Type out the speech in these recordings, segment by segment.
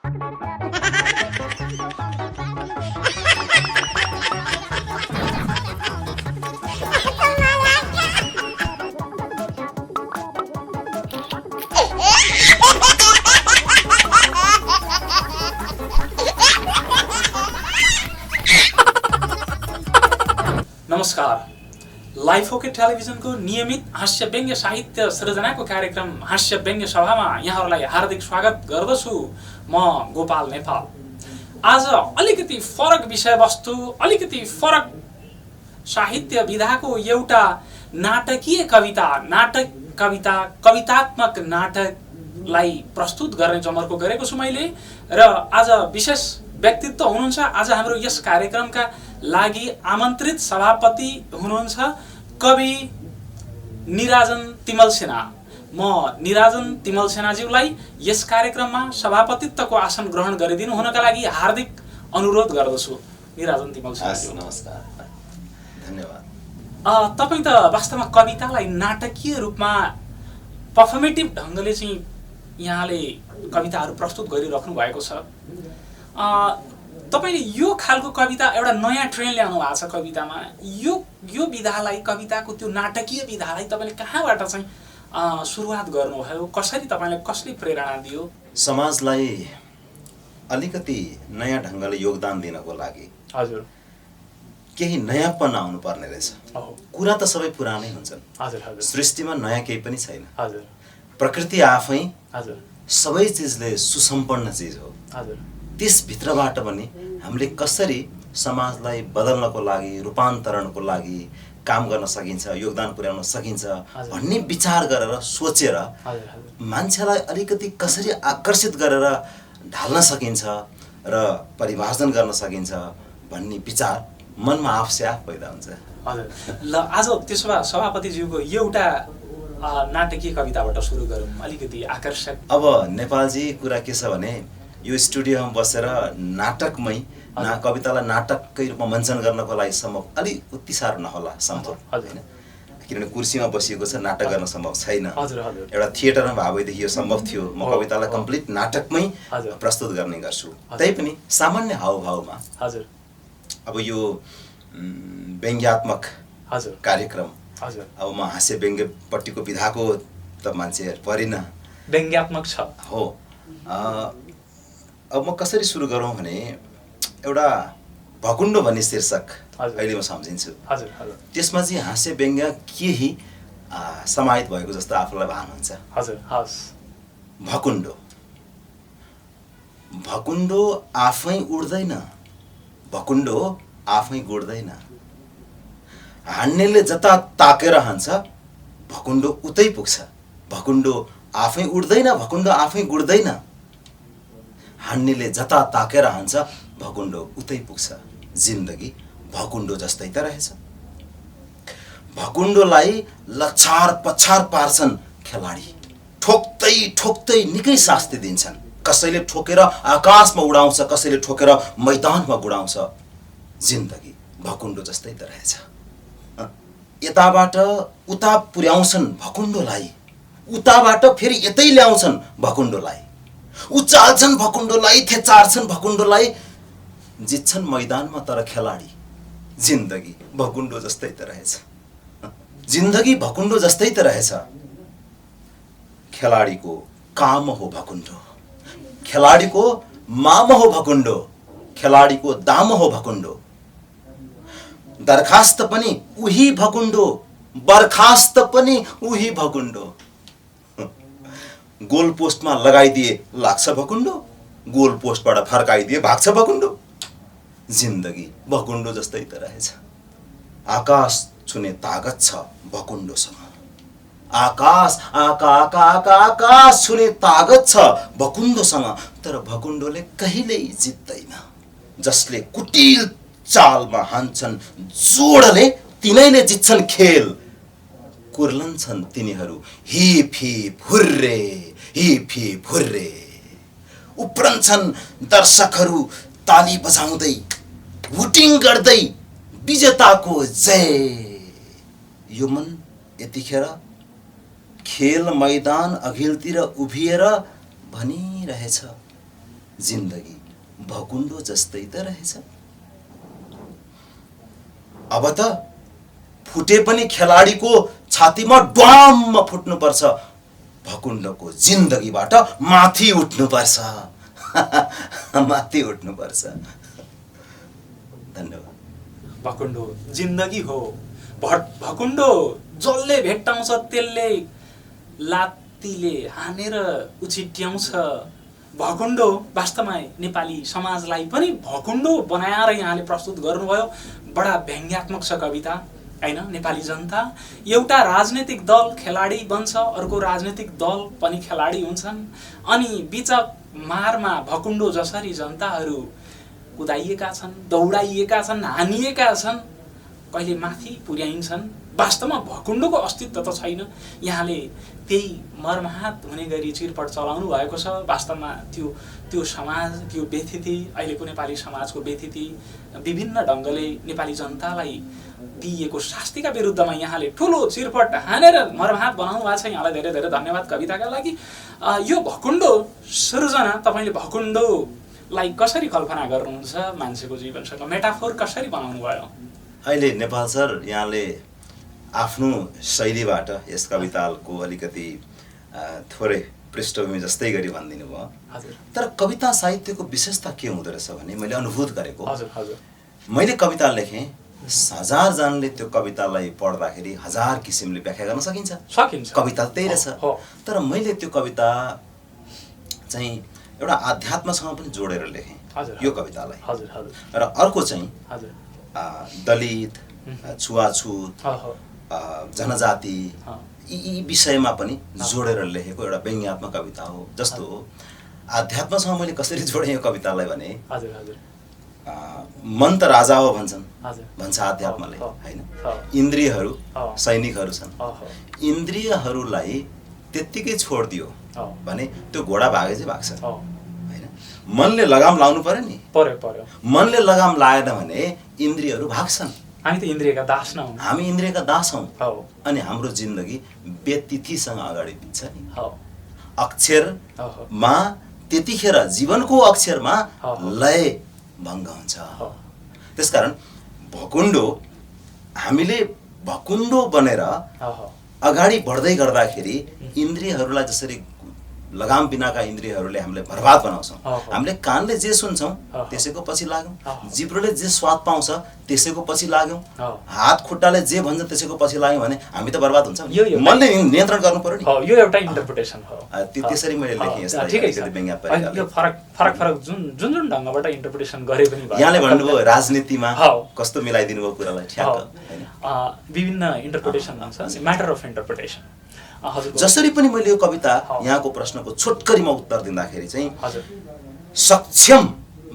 नमस्कार। Life okay टेलिभिजनको नियमित हास्य व्यङ्ग्य साहित्य सृजनाको कार्यक्रम हास्य व्यङ्ग्य सभामा यहाँहरूलाई हार्दिक स्वागत गर्दछु। म गोपाल नेपाल। आज अलिकति फरक विषयवस्तु, अलिकति फरक साहित्य विधाको एउटा नाटकीय कवितात्मक नाटकलाई प्रस्तुत गर्ने जमर्को गरेको छु मैले। र आज विशेष व्यक्तित्व हुनुहुन्छ। आज हाम्रो यस कार्यक्रमका लागि आमन्त्रित सभापति हुनुहुन्छ कवि निराजन तिमल सेना। म निराजन तिमल सेनाज्यूलाई यस कार्यक्रममा सभापतित्वको आसन ग्रहण गरिदिनु हुनका लागि हार्दिक अनुरोध गर्दछु। निराजन तिमल सेनाज्यू नमस्कार, धन्यवाद। तपाईँ त वास्तवमा कवितालाई नाटकीय रूपमा पर्फर्मेटिभ ढङ्गले चाहिँ यहाँले कविताहरू प्रस्तुत गरिराख्नु भएको छ। तपाईले यो खालको कविता एउटा नयाँ ट्रेन्ड ल्याउनु भएको छ कवितामा। यो विधालाई, कविताको त्यो नाटकीय विधालाई तपाईले कहाँबाट चाहिँ सुरुवात गर्नुभयो? कसरी तपाईलाई कसले प्रेरणा दियो? समाजलाई अलिकति नयाँ ढङ्गले योगदान दिनको लागि हजुर केही नयाँपन आउनु पर्ने रहेछ। कुरा त सबै पुरानै हुन्छन्। हजुर हजुर। सृष्टिमा नयाँ केही पनि छैन। हजुर। प्रकृति आफै हजुर सबै चिजले सुसम्पन्न चिज हो। हजुर। त्यसभित्रबाट पनि हामीले कसरी समाजलाई बदल्नको लागि, रूपान्तरणको लागि काम गर्न सकिन्छ, योगदान पुर्याउन सकिन्छ भन्ने विचार गरेर सोचेर मान्छेलाई अलिकति कसरी आकर्षित गरेर ढाल्न सकिन्छ र परिभाषण गर्न सकिन्छ भन्ने विचार मनमा आफसे आफ पैदा हुन्छ। हजुर। ल आज त्यसो भए सभापतिज्यूको एउटा नाटकीय कविताबाट सुरु गरौँ, अलिकति आकर्षक। अब नेपालजी कुरा के छ भने यो स्टुडियोमा बसेर नाटकमै कवितालाई नाटककै रूपमा मञ्चन गर्नको लागि सम्भव अलि उति साह्रो नहोला सम्भव होइन, किनभने कुर्सीमा बसिएको छ, नाटक गर्न सम्भव छैन। एउटा थिएटरमा भए भएदेखि यो सम्भव थियो। म कवितालाई कम्प्लिट नाटकमै प्रस्तुत गर्ने गर्छु। तैपनि सामान्य हावभावमा हजुर अब यो व्यङ्ग्यात्मक कार्यक्रम, अब म हास्य व्यङ्ग्यपट्टिको विधाको त मान्छे परिन, व्यङ्ग्यात्मक छ हो। अब म कसरी सुरु गरौँ भने एउटा भकुण्डो भन्ने शीर्षक अहिले म सम्झिन्छु। त्यसमा चाहिँ हास्य व्यङ्ग्य केही समाहित भएको जस्तो आफूलाई भान हुन्छ। भकुण्डो भकुण्डो आफै उड्दैन, भकुण्डो आफै गुड्दैन, हान्नेले जता ताकेर हान्छ भकुण्डो उतै पुग्छ। भकुण्डो आफै उड्दैन, भकुण्डो आफै गुड्दैन, हान्नेले जता ताकेर हान्छ भकुण्डो उतै पुग्छ। जिन्दगी भकुण्डो जस्तै त रहेछ। भकुण्डोलाई लछार पछार पार्छन् खेलाडी, ठोक्दै ठोक्दै निकै शास्ति दिन्छन्। कसैले ठोकेर आकाशमा उडाउँछ, कसैले ठोकेर मैदानमा गुडाउँछ। जिन्दगी भकुण्डो जस्तै त रहेछ। यताबाट उता पुर्याउँछन् भकुण्डोलाई, उताबाट फेरि यतै ल्याउँछन् भकुण्डोलाई, उचाल्छन् भकुण्डोलाई, थेचार्छन् भकुण्डोलाई, जित्छन् मैदानमा तर खेलाडी। जिन्दगी भकुण्डो जस्तै त रहेछ। जिन्दगी भकुण्डो जस्तै त रहेछ। खेलाडीको काम हो भकुण्डो, खेलाडीको माम हो भकुण्डो, खेलाडीको दाम हो भकुण्डो। दरखास्त पनि उही भकुण्डो, बर्खास्त पनि उही भकुण्डो। गोल पोस्टमा लगाइदिए लाग्छ भकुण्डो, गोल पोस्टबाट फर्काइदिए भाग्छ भकुण्डो। जिन्दगी भकुण्डो जस्तै त रहेछ। आकाश छुने तागत छ भकुण्डोसँग, आकाश आकाश छुने तागत छ भकुण्डोसँग, तर भकुण्डोले कहिल्यै जित्दैन। जसले कुटिल चालमा हान्छन् जोडले तिनैले जित्छन् खेल। कुर्लन्छन् तिनीहरू hip hip hurray, hip hip hurray. उफ्रन्छन् दर्शकहरू ताली बजाउँदै, हुटिङ गर्दै विजेताको जय। यो मन यतिखेर खेल मैदान अघिल्तिर उभिएर भनिरहेछ, जिन्दगी भकुण्डो जस्तै त रहेछ। अब त फुटे पनि खेलाडीको छातीमा ड्वाम फुट्नुपर्छ, भकुण्डको जिन्दगीबाट माथि उठ्नुपर्छ। माथि उठ्नुपर्छ। धन्यवाद। भकुण्डो जिन्दगी हो, भकुण्डो जसले भेट्टाउँछ त्यसले लात्तीले हानेर उछिट्याउँछ। भकुण्डो वास्तवमा नेपाली समाजलाई पनि भकुण्डो बनाएर यहाँले प्रस्तुत गर्नुभयो। बडा व्यङ्ग्यात्मक छ कविता हैन। नेपाली जनता एउटा राजनीतिक दल खेलाडी बन्छ, अर्को राजनीतिक दल पनि खेलाडी हुन्छन्, अनि बीचक मारमा भकुण्डो जसरी जनताहरू कुदाइएका छन्, दौडाइएका छन्, हानिएका छन्, कहिले माथि पुर्याइन्छन्। वास्तवमा भकुण्डोको अस्तित्व त छैन। यहाँले त्यही मर्माहत हुने गरी चिरपट चलाउनु भएको छ। वास्तवमा त्यो समाज, त्यो व्यथिति, अहिलेको नेपाली समाजको व्यथिति विभिन्न ढङ्गले नेपाली जनतालाई दिइएको शास्तिका विरुद्धमा यहाँले ठुलो चिरपट हानेर मर्माहत बनाउनु भएको छ। यहाँलाई धेरै धेरै धन्यवाद कविताका लागि। यो भकुण्डो सृजना, तपाईँले भकुण्डोलाई कसरी कल्पना गर्नुहुन्छ? मान्छेको जीवनसँग मेटाफोर कसरी बनाउनु भयो? अहिले नेपाल सर, यहाँले आफ्नो शैलीबाट यस कविताको अलिकति थोरै पृष्ठभूमि जस्तै गरी भनिदिनु भयो। तर कविता साहित्यको विशेषता के हुँदो रहेछ भने मैले अनुभूत गरेको, मैले कविता लेखेँ, 1000 जनाले त्यो कवितालाई पढ्दाखेरि 1000 किसिमले व्याख्या गर्न सकिन्छ। कविता त्यही रहेछ। तर मैले त्यो कविता चाहिँ एउटा आध्यात्मसँग पनि जोडेर लेखेँ यो कवितालाई। र अर्को चाहिँ दलित, छुवाछुत, जनजाति, यी विषयमा पनि जोडेर लेखेको एउटा व्यङ्ग्यात्मक कविता हो। जस्तो आध्यात्मसँग मैले कसरी जोडेँ यो कवितालाई भने, मन त राजा हो भन्छ आध्यात्मले हैन। इन्द्रियहरू सैनिकहरू छन्। इन्द्रियहरूलाई त्यत्तिकै छोडिदियो भने त्यो घोडा भागे चाहिँ भाग्छ हैन। मनले लगाम लाउनु पर्यो नि। पर्यो। मनले लगाम लाएन भने इन्द्रियहरू भाग्छन्। हामी त इन्द्रियका दास नहौँ। हामी इन्द्रियका दास हौँ। अनि हाम्रो जिन्दगी व्यतिथिसँग अगाडि बित्छ नि। अक्षरमा त्यतिखेर जीवनको अक्षरमा लय भङ्ग हुन्छ। त्यसकारण भकुण्डो, हामीले भकुण्डो बनेर अगाडि बढ्दै गर्दाखेरि इन्द्रियहरूलाई जसरी लगाम बिनाका इन्द्रियहरूले हामीले बर्बाद बनाउँछौँ। हामीले कानले जे सुन्छौँ त्यसैको पछि लाग्यौँ, जिब्रोले जे स्वाद पाउँछ त्यसैको पछि लाग्यौँ, हात खुट्टाले जे भन्छ त्यसैको पछि लाग्यौँ भने हामी त बर्बाद हुन्छौँ। मनले नियन्त्रण गर्नु पर्यो नि। यो एउटा इन्टरप्रिटेसन हो। त्यसरी मैले लेखेँ यसलाई। ठिकै छ। यो फरक जुन ढङ्गबाट इन्टरप्रिटेसन गरे पनि भयो। यहाँले भन्नुभयो राजनीतिमा कस्तो मिलाइदिनु भयो कुरालाई। विभिन्न इन्टरप्रिटेसन हुन्छ, म्याटर अफ इन्टरप्रिटेसन। जसरी पनि मैले यो कविता यहाँको प्रश्नको छोटकरीमा उत्तर दिँदाखेरि चाहिँ सक्षम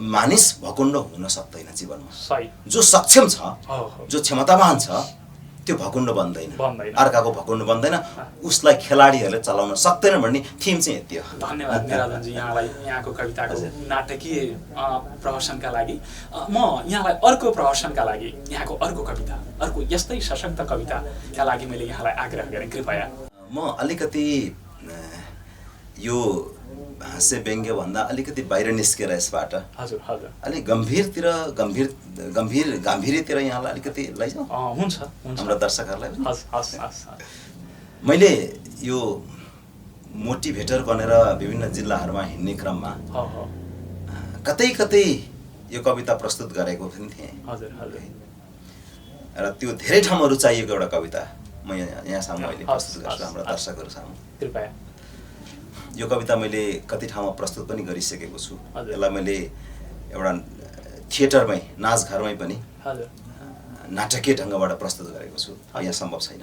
मानिस भकुण्डो हुन सक्दैन जीवनमा। जो सक्षम छ, जो क्षमतावान छ, त्यो भकुण्डो बन्दैन, अर्काको भकुण्डो बन्दैन, उसलाई खेलाडीहरूले चलाउन सक्दैनन् भन्ने थिम चाहिँ यति हो। धन्यवाद निराजनजी यहाँलाई यहाँको कविताको नाटकीय प्रहसनका लागि। म यहाँलाई अर्को प्रहसनका लागि यहाँको अर्को कविता, अर्को यस्तै सशक्त कविताका लागि मैले यहाँलाई आग्रह गरेँ, कृपया। म अलिकति यो हास्य व्यङ्ग्य भन्दा अलिकति बाहिर निस्केर यसबाट अलिक गाम्भीर्यतिर यहाँलाई अलिकति लैजाउँ। हुन्छ हाम्रो दर्शकहरूलाई। मैले यो मोटिभेटर बनेर विभिन्न जिल्लाहरूमा हिँड्ने क्रममा कतै कतै यो कविता प्रस्तुत गरेको पनि थिएँ। र त्यो धेरै ठाउँमा रुचाइएको एउटा कविता म यहाँ सामु अहिले प्रस्तुत गर्छु हाम्रो दर्शकहरू सामु। कृपया। यो कविता मैले कति ठाउँमा प्रस्तुत पनि गरिसकेको छु। यसलाई मैले एउटा थिएटरमै, नाचघरमै पनि नाटकीय ढङ्गबाट प्रस्तुत गरेको छु। यहाँ सम्भव छैन।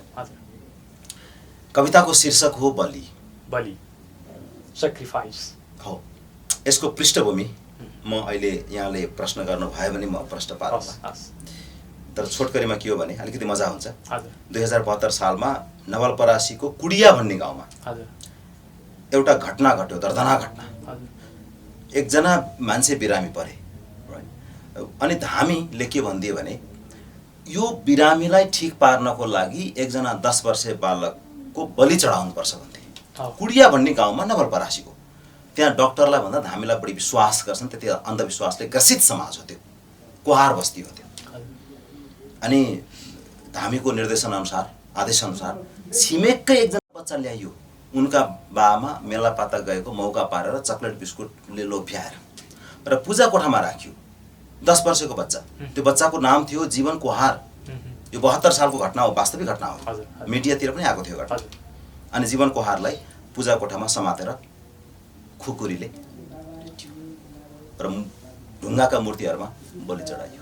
कविताको शीर्षक हो बलि। बलि, सैक्रिफाइस हो। यसको पृष्ठभूमि म अहिले यहाँले प्रश्न गर्नु भयो भने म प्रश्न पार्छु। तर छोटकरीमा के हो भने अलिकति मजा हुन्छ। 2072 सालमा नवलपरासीको कुडिया भन्ने गाउँमा एउटा घटना घट्यो, दर्दनाक घटना। एकजना मान्छे बिरामी परे। अनि धामीले के भनिदियो भने यो बिरामीलाई ठिक पार्नको लागि एकजना 10 वर्षीय बालकको बलि चढाउनुपर्छ भन्थे। कुडिया भन्ने गाउँमा नवलपरासीको त्यहाँ डक्टरलाई भन्दा हामीलाई बढी विश्वास गर्छन्। त्यति अन्धविश्वासले ग्रसित समाज हो त्यो, कुहार बस्ती हो त्यो। अनि धामीको निर्देशन अनुसार, आदेश अनुसार छिमेककै एकजना बच्चा ल्याइयो। उनका बाआमा मेला पाता गएको मौका पारेर चक्लेट बिस्कुटले लोभ्याएर र पूजा कोठामा राख्यो। 10 वर्षको बच्चा। त्यो बच्चाको नाम थियो जीवन कुहार। यो 72 सालको घटना हो, वास्तविक घटना हो। मिडियातिर पनि आएको थियो घटना। अनि जीवन कुहारलाई पूजा कोठामा समातेर खुकुरीले र ढुङ्गाका मूर्तिहरूमा बलि चढाइयो।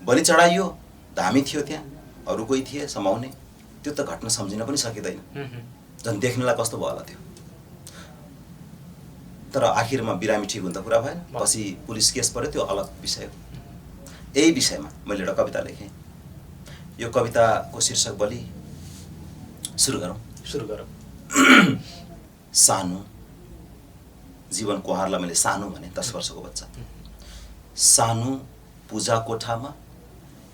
बलि चढाइयो, धामी थियो त्यहाँ, अरू कोही थिए समाउने। त्यो त घटना सम्झिन पनि सकिँदैन। झन् देख्नलाई कस्तो भयो होला त्यो। तर आखिरमा बिरामी ठिक हुँदा कुरा भएन, पछि पुलिस केस पर्यो, त्यो अलग विषय हो। यही विषयमा मैले एउटा कविता लेखेँ। यो कविताको शीर्षक बलि। सुरु गरौँ। सानो जीवन कुहारलाई मैले सानो भने, 10 वर्षको बच्चा। सानो पूजा कोठामा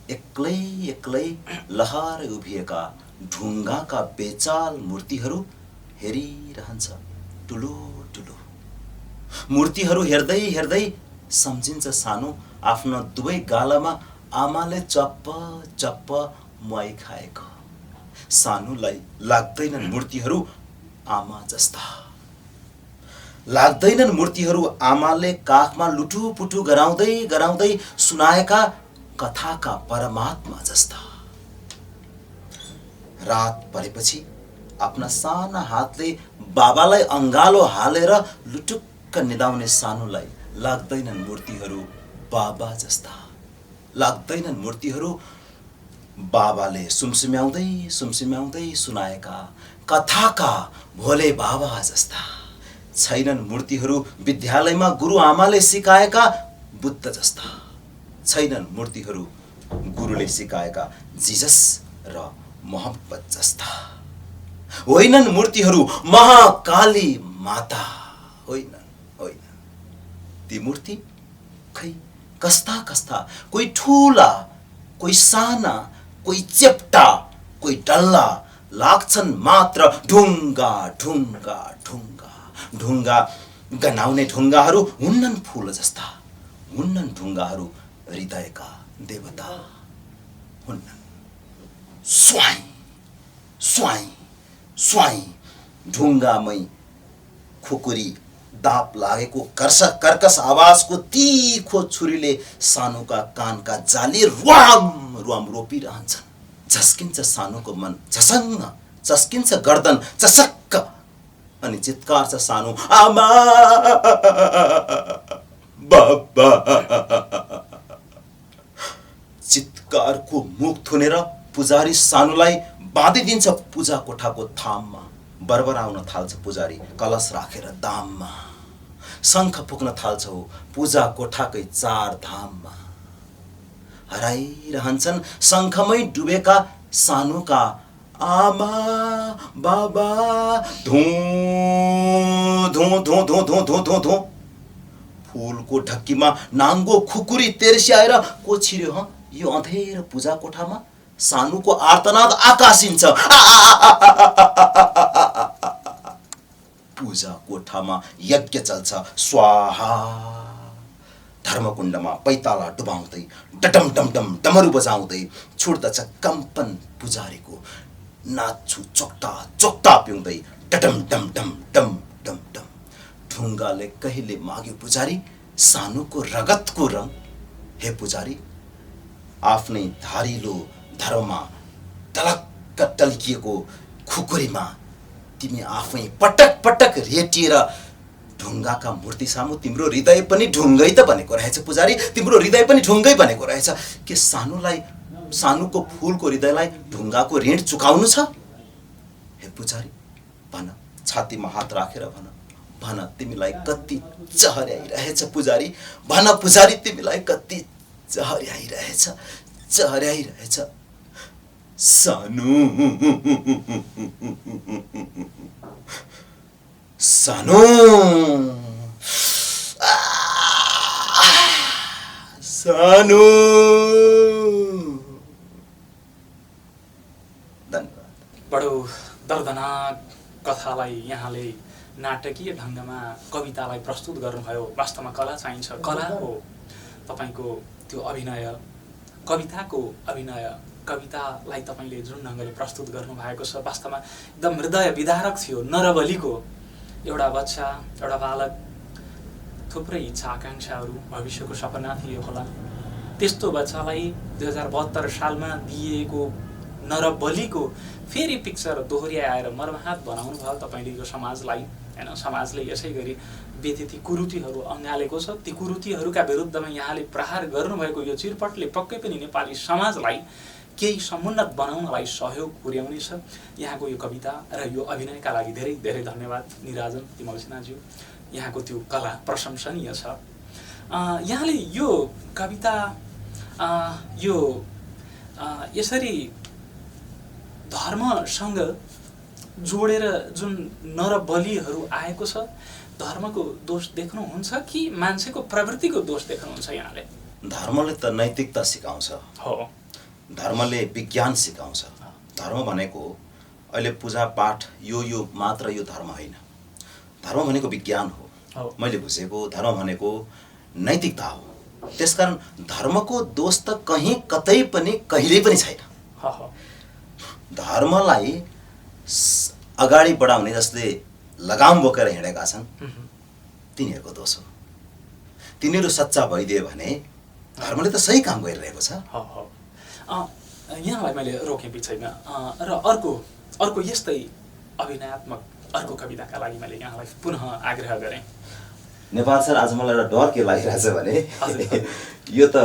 एक्लै एक्लै लहर उभिएका ढुङ्गाका बेचाल मूर्तिहरू हेरिरहन्छ ठुलो ठुलो। मूर्तिहरू हेर्दै हेर्दै सम्झिन्छ सानो आफ्नो दुवै गालामा आमाले चप्प चप्प मुहाई खाएको। सानोलाई लाग्दैनन् मूर्तिहरू आमा जस्ता, लाग्दैनन् मूर्तिहरू आमाले काखमा लुटुपुटु गराउँदै गराउँदै सुनाएका कथाका परमात्मा जस्ता। रात परेपछि आफ्ना साना हातले बाबालाई अङ्गालो हालेर लुटुक्क निदाउने सानोलाई लाग्दैनन् मूर्तिहरू बाबा जस्ता, लाग्दैनन् मूर्तिहरू बाबाले सुमसुम्याउँदै सुमसुम्याउँदै सुनाएका कथाका भोले बाबा जस्ता। छैनन् मूर्तिहरू विद्यालयमा गुरुआमाले सिकाएका बुद्ध जस्ता। छैनन् मूर्तिहरू गुरुले सिकाएका जिजस र मोहम्मद जस्ता। होइनन् मूर्तिहरू महाकाली माता। होइनन्, होइनन्। ती मूर्ति खै कस्ता कस्ता, कोही ठुला, कोही साना, कोही चेप्टा, कोही डल्ला, लाग्छन् मात्र ढुङ्गा ढुङ्गा ढुङ्गा। ढुङ्गा गनाउने ढुङ्गाहरू हुन्नन् फुल जस्ता, हुन्नन् ढुङ्गाहरू हृदयका देवता हुन्नन्। स्वाई स्वाई स्वाई ढुङ्गामै खुकुरी दाप लागेको कर्कस आवाजको तीखो छुरीले सानोका कानका जाली रुवाम रुवाम रोपिरहन्छन्। झस्किन्छ सानोको मन झसङ्ग, चस्किन्छ गर्दन चसक्क, अनि चित्कार छ सानो आमा बाबा। चित्कारको मुख थुनेर पुजारी सानोलाई बाँधिदिन्छ पूजा कोठाको थाममा। बरबराउन थाल्छ पुजारी कलश राखेर दाममा। शङ्ख फुक्न थाल्छ पूजा कोठाकै 4 धाममा। हराइरहन्छन् शङ्खमै डुबेका सानोका आमा बाबा। धुँ धुँ धुँ धुँ धुँ धुँ धुँ धुँ। फुलको ढक्कीमा नाङ्गो खुकुरी तेर्स्याएर को छिर्यो यो अँधेर पूजा कोठामा। सानुको आर्तनाद आकाशिन्छ। पूजा कोठामा यज्ञ चल्छ स्वाहा। धर्मकुण्डमा पैताला डुबाउँदै डडम डम डम डमरू बजाउँदै छुट्दछ कम्पन पुजारीको। नाच्छु चोक्टा चोक्टा पिउँदै डडम डम डम डम डम डम। ढुङ्गाले कहिले माग्यो पुजारी सानुको रगतको रङ। हे पुजारी आफ्नै धारिलो धर्ममा टलक्क टल्किएको खुकुरीमा तिमी आफै पटक पटक रेटिएर ढुङ्गाका मूर्ति सामु तिम्रो हृदय पनि ढुङ्गै त बनेको रहेछ पुजारी। तिम्रो हृदय पनि ढुङ्गै बनेको रहेछ। के सानुको फुलको हृदयलाई ढुङ्गाको ऋण चुकाउनु छ? हे पुजारी भन, छातीमा हात राखेर भन, भन तिमीलाई कति चहर्याइरहेछ पुजारी। भन पुजारी तिमीलाई कति चहर्याइरहेछ, चहर्याइरहेछ। सानु सानु सानु। बडो दर्दनाक कथालाई यहाँले नाटकीय ढङ्गमा कवितालाई प्रस्तुत गर्नुभयो। वास्तवमा कला चाहिन्छ, कला हो तपाईँको त्यो अभिनय, कविताको अभिनय, कवितालाई तपाईँले जुन ढङ्गले प्रस्तुत गर्नुभएको छ वास्तवमा एकदम हृदय विदारक थियो। नरबलीको एउटा बच्चा, एउटा बालक, थुप्रै इच्छा आकाङ्क्षाहरू, भविष्यको सपना थिए होला, त्यस्तो बच्चालाई 2072 सालमा दिएको नरबलीको फेरि पिक्चर दोहोऱ्याएर मर्माहत बनाउनु भयो तपाईँले यो समाजलाई, हैन? समाजले यसै गरी व्यथिति कुरीतिहरू अँगालेको छ। ती कुरीतिहरूका विरुद्धमा यहाँले प्रहार गर्नुभएको यो चिरपटले पक्कै पनि नेपाली समाजलाई केही समुन्नत बनाउनलाई सहयोग पुर्याउनेछ। यहाँको यो कविता र यो अभिनयका लागि धेरै धेरै धन्यवाद निराजन तिमल सिन्हाज्यू। यहाँको त्यो कला प्रशंसनीय छ। यहाँले यो कविता यो यसरी धर्मसँग जोडेर जुन नरबलीहरू आएको छ, धर्मको दोष देख्नुहुन्छ कि मान्छेको प्रवृत्तिको दोष देख्नुहुन्छ यहाँले? धर्मले त नैतिकता सिकाउँछ, हो, धर्मले विज्ञान सिकाउँछ। धर्म भनेको अहिले पूजापाठ यो मात्र यो धर्म होइन। धर्म भनेको विज्ञान हो। मैले बुझेको धर्म भनेको नैतिकता हो। त्यसकारण धर्मको दोष त कहीँ कतै पनि कहिल्यै पनि छैन। धर्मलाई अगाडि बढाउने जसले लगाम बोकेर हिँडेका छन् तिनीहरूको दोष हो। तिनीहरू सच्चा भइदिए भने धर्मले त सही काम गरिरहेको छ। यहाँलाई मैले रोकेँ बिचैमा र अर्को यस्तै अभिनयात्मक अर्को कविताका लागि मैले यहाँलाई पुनः आग्रह गरेँ। नेपाल सर, आज मलाई एउटा डर के लागिरहेछ भने यो त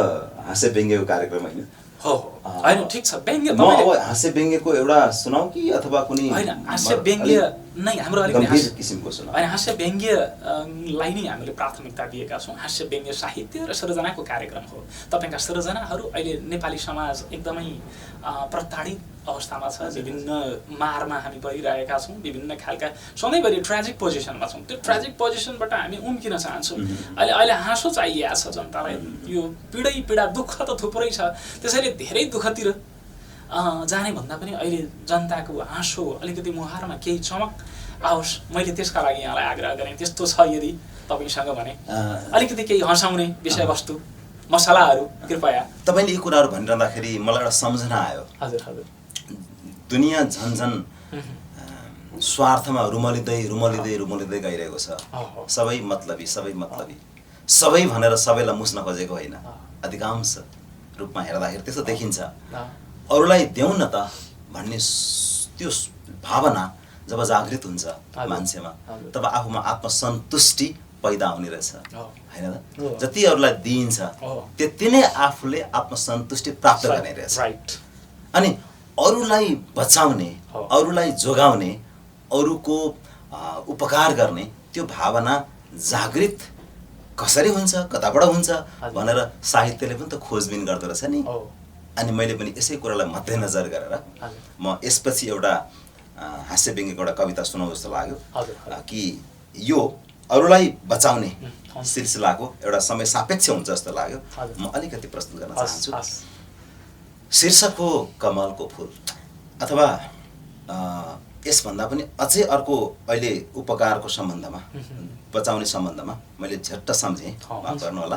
हाँस्य व्यङ्ग्यको कार्यक्रम होइन। हो, होइन, ठिक छ। व्यङ्ग्य म अब हाँस्य व्यङ्ग्यको एउटा सुनाऊ कि अथवा कुनै होइन? हाँस्य व्यङ्ग्य नै हाम्रो अलिकति गम्भीर किसिमको सुनाऊ। होइन, हाँस्य व्यङ्ग्यलाई नै हामीले प्राथमिकता दिएका छौँ। हाँस्य व्यङ्ग्य साहित्य र सृजनाको कार्यक्रम हो। तपाईँका सृजनाहरू अहिले नेपाली समाज एकदमै प्रताडित अवस्थामा छ। विभिन्न मारमा हामी परिरहेका छौँ, विभिन्न खालका सधैँभरि ट्रेजिक पोजिसनमा छौँ। त्यो ट्रेजिक पोजिसनबाट हामी उम्किन चाहन्छौँ। अहिले हाँसो चाहिएको छ जनतालाई। यो पीडा दुःख त थुप्रै छ, त्यसैले धेरै दुःखतिर जाने भन्दा पनि अहिले जनताको हाँसो अलिकति मुहारमा केही चमक आओस्, मैले त्यसका लागि यहाँलाई आग्रह गरेँ। त्यस्तो छ यदि तपाईँसँग भने अलिकति केही हँसाउने विषयवस्तु, मसलाहरू कृपया। तपाईँले यी कुराहरू भनिरहँदाखेरि मलाई एउटा सम्झना आयो। हजुर हजुर। दुनियाँ झन् स्वार्थमा रुमलिँदै गइरहेको छ। सबै मतलबी सबै भनेर सबैलाई मुस्न खोजेको होइन। अधिकांश रूपमा हेर्दाखेरि त्यस्तो देखिन्छ। अरूलाई देऊ न त भन्ने त्यो भावना जब जागृत हुन्छ मान्छेमा, तब आफूमा आत्मसन्तुष्टि पैदा हुने रहेछ, होइन त? जति अरूलाई दिइन्छ त्यति नै आफूले आत्मसन्तुष्टि प्राप्त गर्ने रहेछ। अनि अरूलाई बचाउने, अरूलाई जोगाउने, अरूको उपकार गर्ने त्यो भावना जागृत कसरी हुन्छ, कताबाट हुन्छ भनेर साहित्यले पनि त खोजबिन गर्दो रहेछ नि। अनि मैले पनि यसै कुरालाई मध्यनजर गरेर म यसपछि एउटा हाँस्य व्यङ्ग्यको एउटा कविता सुनाउँ जस्तो लाग्यो कि यो अरूलाई बचाउने सिलसिलाको एउटा समय सापेक्ष हुन्छ जस्तो लाग्यो। म अलिकति प्रस्तुत गर्न चाहन्छु। शीर्षक हो कमलको फुल, अथवा यसभन्दा पनि अझै अर्को अहिले उपकारको सम्बन्धमा, बचाउने सम्बन्धमा मैले झट्ट सम्झेँ, माफ गर्नु होला।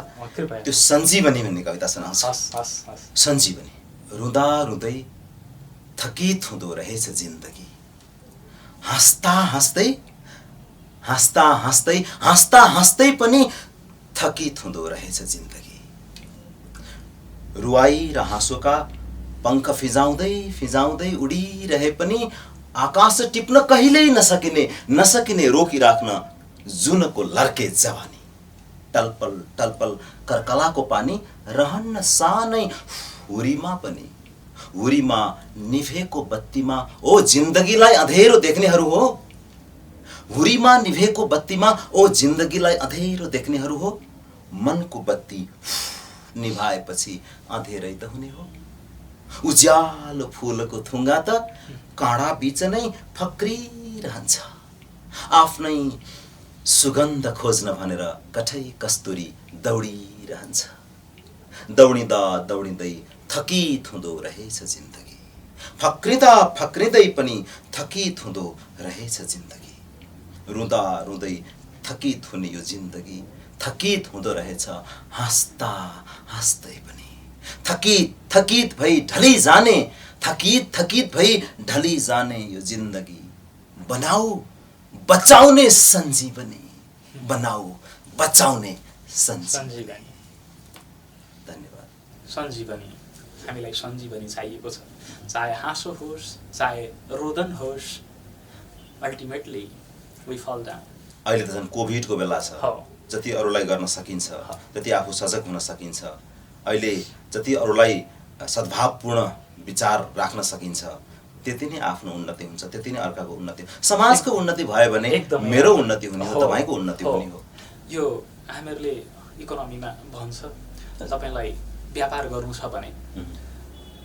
त्यो सञ्जीवनी भन्ने कविता सुनाउँछु। सञ्जीवनी। रुँदा रुँदै थकित हुँदो रहेछ जिन्दगी, हाँस्दा हाँस्दै पनि थकित हुँदो रहेछ जिन्दगी। रुवाई र हाँसोका पंख फिजाउँदै उडिरहे पनि आकाश टिप्न कहिल्यै नसकिने रोकिराख्न जुनको लर्के जवानी। टलपल कर्कलाको पानी रहन्न सानै हुरीमा निभेको बत्तीमा ओ जिन्दगीलाई अँधेरो देख्नेहरू हो। हुरीमा निभेको बत्तीमा ओ जिन्दगीलाई अँधेरो देख्नेहरू हो। मनको बत्ती निभाएपछि अँधेरै त हुने हो। उज्यालो फुलको थुङ्गा त काँडा बीच नै फक्रिरहन्छ। आफ्नै सुगन्ध खोज्न भनेर कठै कस्तुरी दौडिरहन्छ। दौडिँदै थकित हुँदो रहेछ जिन्दगी, फक्रिँदै पनि थकित हुँदो रहेछ जिन्दगी। रुँदा रुँदै थकित हुने यो जिन्दगी थकित हुँदो रहेछ हाँस्दा हाँस्दै पनि थकित थकित भई ढली जाने थकित थकित भई ढली जाने यो जिन्दगी बनाऊ बचाउने सञ्जीवनी बनाऊ बचाउने सञ्जीवनी। धन्यवाद। सञ्जीवनी, हामीलाई सञ्जीवनी चाहिएको छ, चाहे हाँसो होस् चाहे रोदन होस्, अल्टिमेटली वी फल डाउन। अहिले त झन् कोभिडको बेला छ, जति अरूलाई गर्न सकिन्छ जति आफू सजग हुन सकिन्छ, अहिले जति अरूलाई सद्भावपूर्ण विचार राख्न सकिन्छ त्यति नै आफ्नो उन्नति हुन्छ, त्यति नै अर्काको उन्नति, समाजको उन्नति भयो भने मेरो उन्नति हुने हो, तपाईँको उन्नति हुने हो। यो हामीहरूले इकोनोमीमा भन्छ तपाईँलाई व्यापार गर्नु छ भने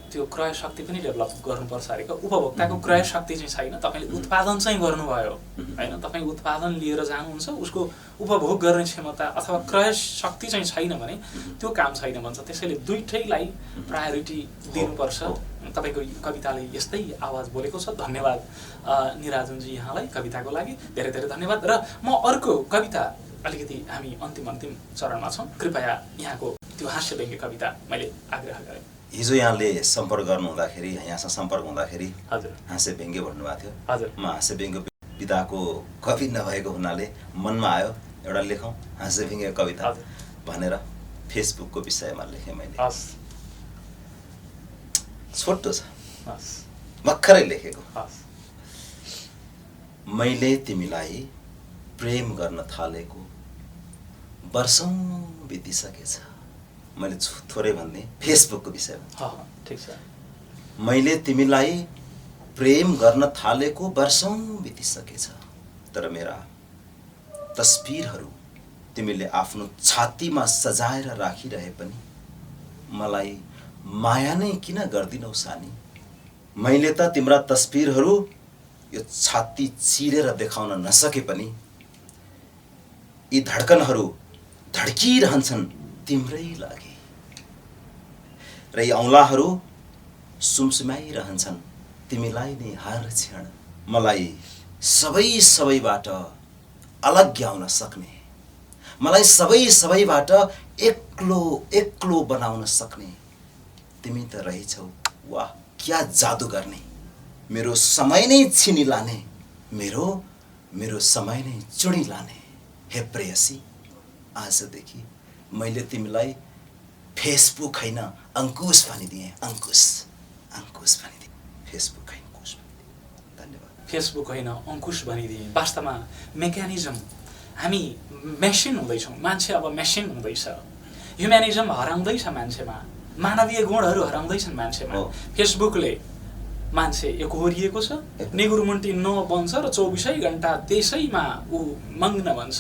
त्यो क्रय शक्ति पनि डेभलप गर्नुपर्छ अरे। उपभोक्ताको क्रय शक्ति चाहिँ छैन, तपाईँले उत्पादन चाहिँ गर्नुभयो होइन, तपाईँ उत्पादन लिएर जानुहुन्छ, उसको उपभोग गर्ने क्षमता अथवा क्रय शक्ति चाहिँ छैन भने त्यो काम छैन भन्छ। त्यसैले दुईटैलाई प्रायोरिटी दिनुपर्छ। तपाईँको कविताले यस्तै आवाज बोलेको छ। धन्यवाद निराजनजी यहाँलाई कविताको लागि धेरै धेरै धन्यवाद। र म अर्को कविता अलिकति हामी अन्तिम चरणमा छौँ, कृपया यहाँको त्यो हास्य व्यङ्ग्य कविता मैले आग्रह गरेँ। हिजो यहाँले सम्पर्क गर्नु हुँदाखेरि, यहाँसँग सम्पर्क हुँदाखेरि हजुर हाँस्य व्यङ्ग्य भन्नुभएको थियो। हजुर, म हाँस्य व्यङ्ग्य पिताको कवि नभएको हुनाले मनमा आयो एउटा लेखौँ हाँस्य व्यङ्ग्य कविता भनेर फेसबुकको विषयमा लेखेँ मैले। छोटो छ, भर्खरै लेखेको। मैले तिमीलाई प्रेम गर्न थालेको वर्षौं बितिसकेछ। मैले थोरै भन्ने फेसबुकको विषयमा। ठिक छ। मैले तिमीलाई प्रेम गर्न थालेको वर्षौं बितिसकेछ, तर मेरा तस्बिरहरू तिमीले आफ्नो छातीमा सजाएर राखिरहे पनि मलाई माया नै किन गर्दिनौ सानी। मैले त तिम्रा तस्बिरहरू यो छाती चिरेर देखाउन नसके पनि यी धड्कनहरू धड्किरहन्छन् तिम्रै लागि, र यी औँलाहरू सुमसुमाइरहन्छन् तिमीलाई नै हर क्षण। मलाई सबैबाट अलग्याउन सक्ने, मलाई सबैबाट एक्लो बनाउन सक्ने तिमी त रहेछौ। वाह क्या जादु गर्ने, मेरो समय नै छिनिलाने, मेरो समय नै चुडिलाने। हे प्रेयसी, आजदेखि मैले तिमीलाई फेसबुक होइन अंकुश भनिदिएँ। अंकुश भनिदिएँ, फेसबुक होइन अंकुश भनिदिएँ। धन्यवाद। फेसबुक होइन अंकुश भनिदिएँ। वास्तवमा मेकानिजम, हामी मेसिन हुँदैछौँ, मान्छे अब मेसिन हुँदैछ। ह्युम्यानिजम हराउँदैछ मान्छेमा, मानवीय गुणहरू हराउँदैछन् मान्छेमा। फेसबुकले मान्छे एकोहोरिएको छ, निगुरमुन्टी बन्छ र 24 घण्टा त्यसैमा ऊ मग्न बन्छ।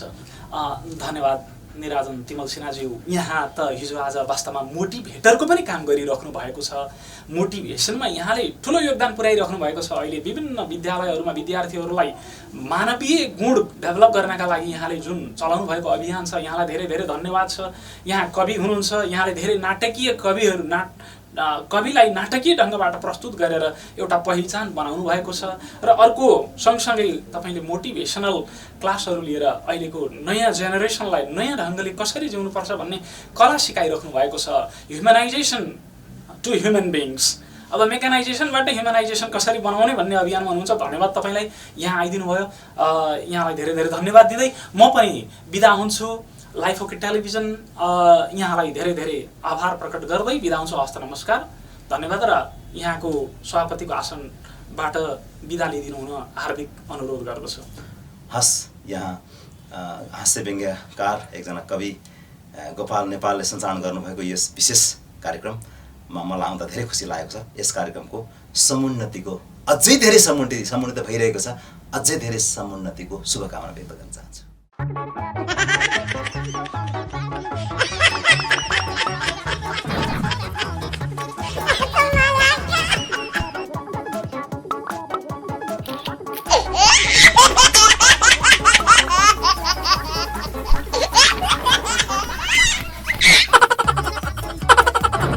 धन्यवाद निराजन तिमल सिन्हाज्यू, यहाँ त हिजो आज वास्तवमा मोटिभेटरको पनि काम गरिराख्नु भएको छ। मोटिभेसनमा यहाँले ठुलो योगदान पुर्याइराख्नु भएको छ। अहिले विभिन्न विद्यालयहरूमा विद्यार्थीहरूलाई मानवीय गुण डेभलप गर्नका लागि यहाँले जुन चलाउनु भएको अभियान छ, यहाँलाई धेरै धेरै धन्यवाद छ। यहाँ कवि हुनुहुन्छ, यहाँले धेरै नाटकीय कविलाई नाटकीय ढङ्गबाट प्रस्तुत गरेर एउटा पहिचान बनाउनु भएको छ। र अर्को सँगसँगै तपाईँले मोटिभेसनल क्लासहरू लिएर अहिलेको नयाँ जेनेरेसनलाई नयाँ ढङ्गले कसरी जिउनुपर्छ भन्ने कला सिकाइराख्नु भएको छ। ह्युमनाइजेसन टु ह्युमन बिङ्स, अब मेकानाइजेसनबाट ह्युमनाइजेसन कसरी बनाउने भन्ने अभियानमा हुनुहुन्छ। धन्यवाद तपाईँलाई, यहाँ आइदिनु भयो, यहाँलाई धेरै धेरै धन्यवाद दिँदै म पनि बिदा हुन्छु। लाइफ ओके टेलिभिजन यहाँलाई धेरै धेरै आभार प्रकट गर्दै बिदा हुन्छु। हस्त नमस्कार, धन्यवाद। र यहाँको सभापतिको आसनबाट बिदा लिइदिनु हुन हार्दिक अनुरोध गर्दछु। हस्, यहाँ हाँस्य व्यङ्ग्यकार एकजना कवि गोपाल नेपालले सञ्चालन गर्नुभएको यस विशेष कार्यक्रममा मलाई आउँदा धेरै खुसी लागेको छ। यस कार्यक्रमको समुन्नतिको अझै धेरै समुन्नति भइरहेको छ, अझै धेरै समुन्नतिको शुभकामना व्यक्त गर्न चाहन्छु।